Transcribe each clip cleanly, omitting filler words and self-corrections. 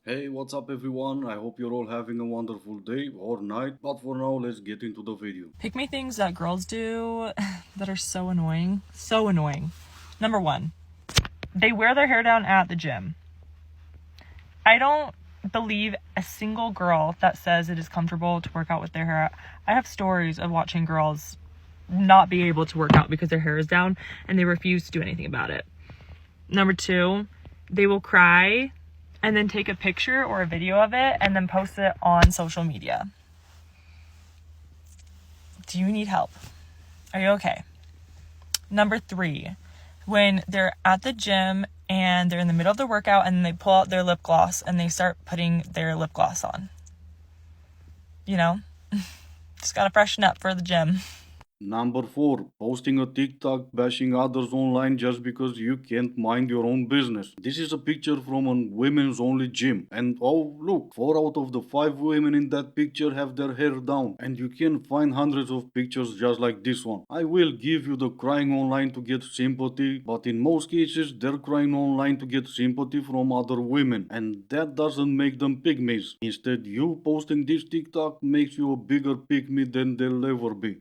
Hey, what's up everyone? I hope you're all having a wonderful day or night, but for now, let's get into the video. Pick me things that girls do that are so annoying. So annoying. Number one, they wear their hair down at the gym. I don't believe a single girl that says it is comfortable to work out with their hair. I have stories of watching girls not be able to work out because their hair is down and they refuse to do anything about it. Number two, they will cry and then take a picture or a video of it and then post it on social media. Do you need help? Are you okay? Number three, when they're at the gym and they're in the middle of the workout and they pull out their lip gloss and they start putting their lip gloss on. You know, just gotta freshen up for the gym. Number 4, posting a TikTok bashing others online just because you can't mind your own business. This is a picture from a women's only gym. And oh, look, 4 out of the 5 women in that picture have their hair down. And you can find hundreds of pictures just like this one. I will give you the crying online to get sympathy, but in most cases, they're crying online to get sympathy from other women. And that doesn't make them pygmies. Instead, you posting this TikTok makes you a bigger pygmy than they'll ever be.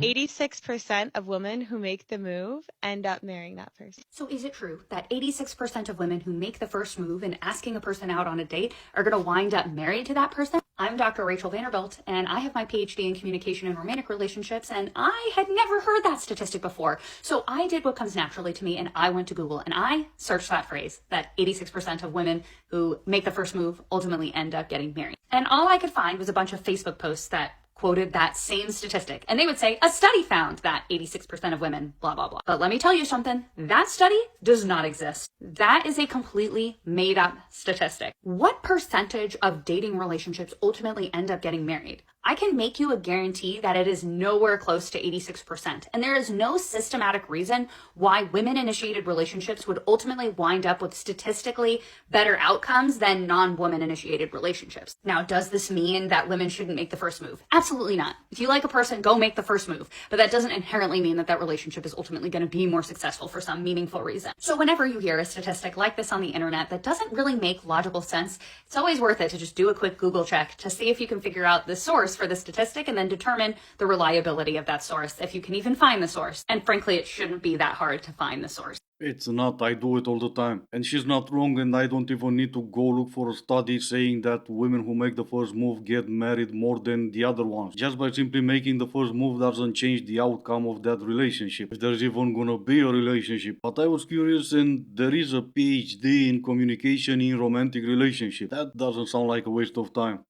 86% of women who make the move end up marrying that person. So is it true that 86% of women who make the first move in asking a person out on a date are going to wind up married to that person? I'm Dr. Rachel Vanderbilt, and I have my PhD in communication and romantic relationships, and I had never heard that statistic before. So I did what comes naturally to me, and I went to Google, and I searched that phrase, that 86% of women who make the first move ultimately end up getting married. And all I could find was a bunch of Facebook posts that quoted that same statistic. And they would say, a study found that 86% of women, blah, blah, blah. But let me tell you something, that study does not exist. That is a completely made up statistic. What percentage of dating relationships ultimately end up getting married? I can make you a guarantee that it is nowhere close to 86%. And there is no systematic reason why women-initiated relationships would ultimately wind up with statistically better outcomes than non-woman-initiated relationships. Now, does this mean that women shouldn't make the first move? Absolutely not. If you like a person, go make the first move. But that doesn't inherently mean that that relationship is ultimately going to be more successful for some meaningful reason. So whenever you hear a statistic like this on the internet that doesn't really make logical sense, it's always worth it to just do a quick Google check to see if you can figure out the source for the statistic and then determine the reliability of that source, if you can even find the source. And frankly, it shouldn't be that hard to find the source. It's not, I do it all the time. And she's not wrong, and I don't even need to go look for a study saying that women who make the first move get married more than the other ones. Just by simply making the first move doesn't change the outcome of that relationship, if there's even gonna be a relationship. But I was curious, and there is a PhD in communication in romantic relationship. That doesn't sound like a waste of time.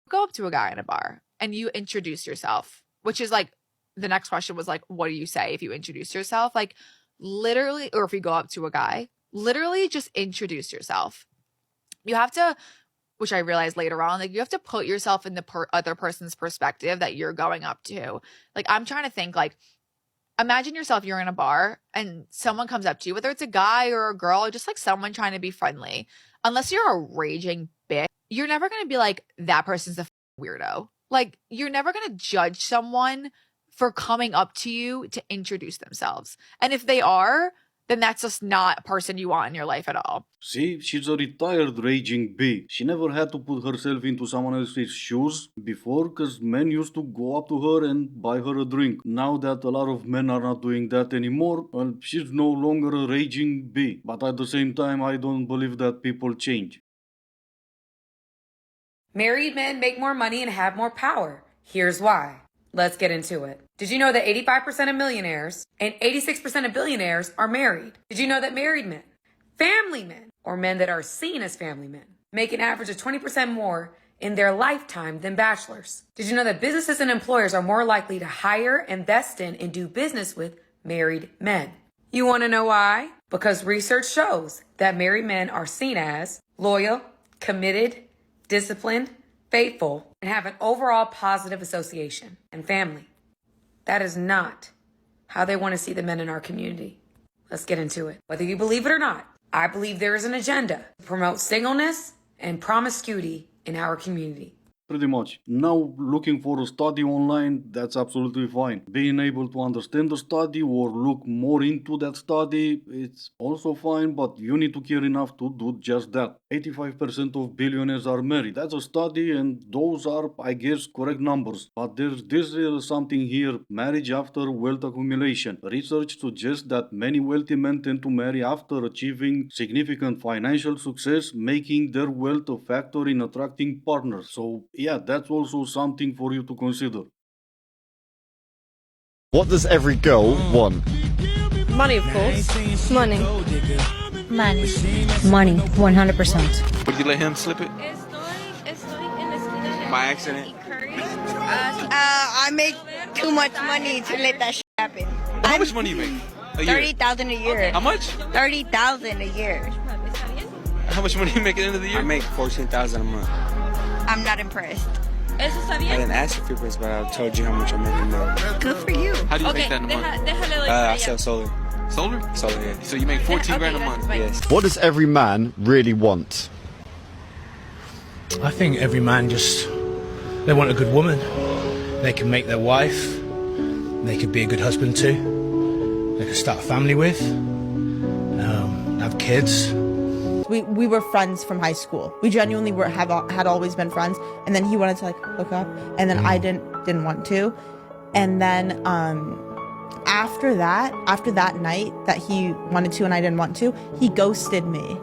Go up to a guy in a bar and you introduce yourself, which is like, the next question was like, what do you say if you introduce yourself? Like literally, or if you go up to a guy, literally just introduce yourself. You have to, which I realized later on, like you have to put yourself in the other person's perspective that you're going up to. Like I'm trying to think, like, imagine yourself, you're in a bar and someone comes up to you, whether it's a guy or a girl, or just like someone trying to be friendly. Unless you're a raging bitch, you're never going to be like, that person's a weirdo. Like you're never going to judge someone for coming up to you to introduce themselves. And if they are, then that's just not a person you want in your life at all. See, she's a retired raging bee. She never had to put herself into someone else's shoes before, because men used to go up to her and buy her a drink. Now that a lot of men are not doing that anymore, well, she's no longer a raging bee. But at the same time, I don't believe that people change. Married men make more money and have more power. Here's why. Let's get into it. Did you know that 85% of millionaires and 86% of billionaires are married? Did you know that married men, family men, or men that are seen as family men, make an average of 20% more in their lifetime than bachelors? Did you know that businesses and employers are more likely to hire, invest in, and do business with married men? You want to know why? Because research shows that married men are seen as loyal, committed, disciplined, faithful, and have an overall positive association and family. That is not how they want to see the men in our community. Let's get into it. Whether you believe it or not, I believe there is an agenda to promote singleness and promiscuity in our community. Pretty much. Now, looking for a study online, that's absolutely fine. Being able to understand the study or look more into that study, it's also fine, but you need to care enough to do just that. 85% of billionaires are married. That's a study, and those are, I guess, correct numbers. But there's this something here, marriage after wealth accumulation. Research suggests that many wealthy men tend to marry after achieving significant financial success, making their wealth a factor in attracting partners. So, yeah, that's also something for you to consider. What does every girl want? Money, of course. Money. Money. Money, 100%. Would you let him slip it? By accident? I make too much money to let that shit happen. How much money you make a year? 30,000 a year. How much? 30,000 a year. How much money you make at the end of the year? I make 14,000 a month. I'm not impressed. I didn't ask you for this, but I told you how much I make a month. Good for you. How do you make that in a month? I sell solar. Solar? Solar, yeah. So you make 14 grand a month? Yes. What does every man really want? I think every man they want a good woman. They can make their wife. They could be a good husband too. They could start a family with. Have kids. We were friends from high school. We genuinely had always been friends. And then he wanted to hook up, and then I didn't want to. And then after that night that he wanted to and I didn't want to, he ghosted me.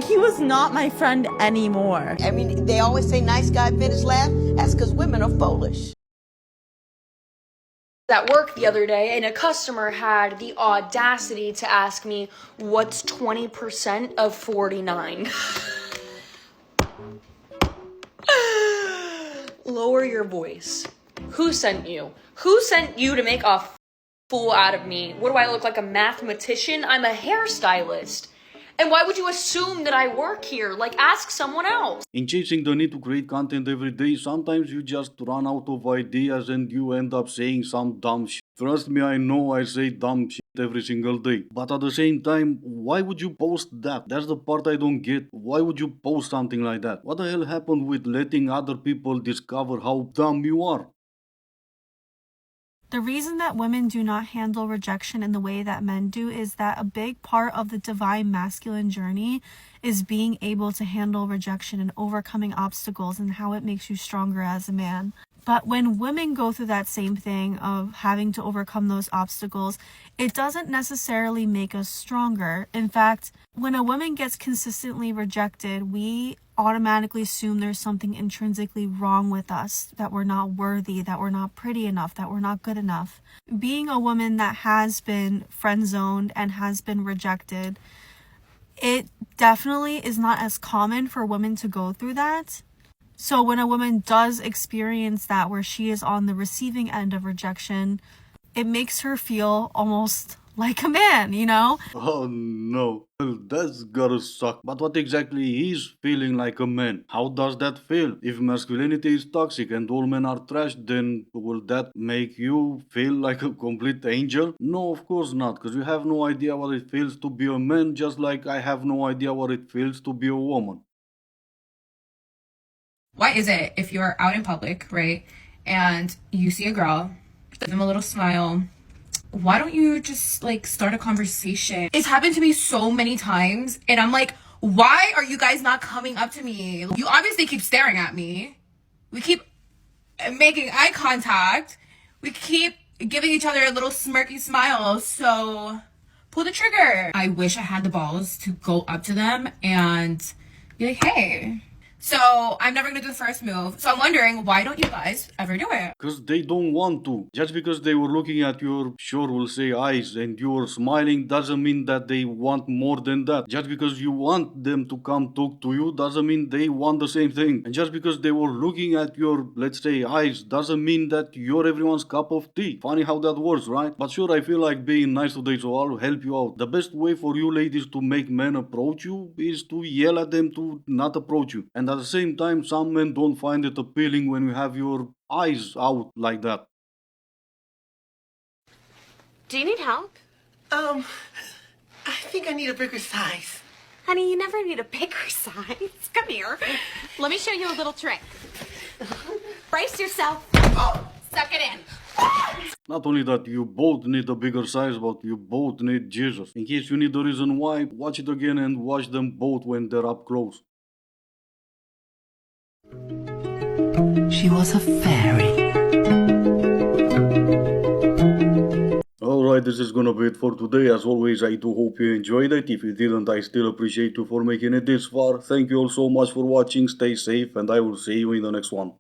He was not my friend anymore. I mean, they always say nice guy finish last. That's because women are foolish. At work the other day, and a customer had the audacity to ask me, what's 20% of 49? Lower your voice. Who sent you? Who sent you to make a fool out of me? What do I look like, a mathematician? I'm a hairstylist. And why would you assume that I work here? Ask someone else. In chasing the need to create content every day, sometimes you just run out of ideas and you end up saying some dumb shit. Trust me, I know I say dumb shit every single day. But at the same time, why would you post that? That's the part I don't get. Why would you post something like that? What the hell happened with letting other people discover how dumb you are? The reason that women do not handle rejection in the way that men do is that a big part of the divine masculine journey is being able to handle rejection and overcoming obstacles and how it makes you stronger as a man. But when women go through that same thing of having to overcome those obstacles, it doesn't necessarily make us stronger. In fact, when a woman gets consistently rejected, we automatically assume there's something intrinsically wrong with us, that we're not worthy, that we're not pretty enough, that we're not good enough. Being a woman that has been friend-zoned and has been rejected, it definitely is not as common for women to go through that. So when a woman does experience that, where she is on the receiving end of rejection, it makes her feel almost like a man, you know? Oh no, well, that's gotta suck. But what exactly is feeling like a man? How does that feel? If masculinity is toxic and all men are trash, then will that make you feel like a complete angel? No, of course not, because you have no idea what it feels to be a man, just like I have no idea what it feels to be a woman. Why is it if you're out in public, right, and you see a girl, give them a little smile, why don't you just start a conversation? It's happened to me so many times, and I'm like, why are you guys not coming up to me? You obviously keep staring at me. We keep making eye contact. We keep giving each other a little smirky smile, so pull the trigger. I wish I had the balls to go up to them and be like, hey. So I'm never gonna do the first move. So I'm wondering, why don't you guys ever do it? Because they don't want to. Just because they were looking at your, sure we'll say, eyes and you were smiling doesn't mean that they want more than that. Just because you want them to come talk to you doesn't mean they want the same thing. And just because they were looking at your, let's say, eyes doesn't mean that you're everyone's cup of tea. Funny how that works, right? But sure, I feel like being nice today, so I'll help you out. The best way for you ladies to make men approach you is to yell at them to not approach you. And at the same time, some men don't find it appealing when you have your eyes out like that. Do you need help? I think I need a bigger size. Honey, you never need to pick her sides. Come here. Let me show you a little trick. Brace yourself. Suck it in. Not only that, you both need a bigger size, but you both need Jesus. In case you need the reason why, watch it again and watch them both when they're up close. She was a fairy. Alright, this is gonna be it for today. As always, I do hope you enjoyed it. If you didn't, I still appreciate you for making it this far. Thank you all so much for watching. Stay safe, and I will see you in the next one.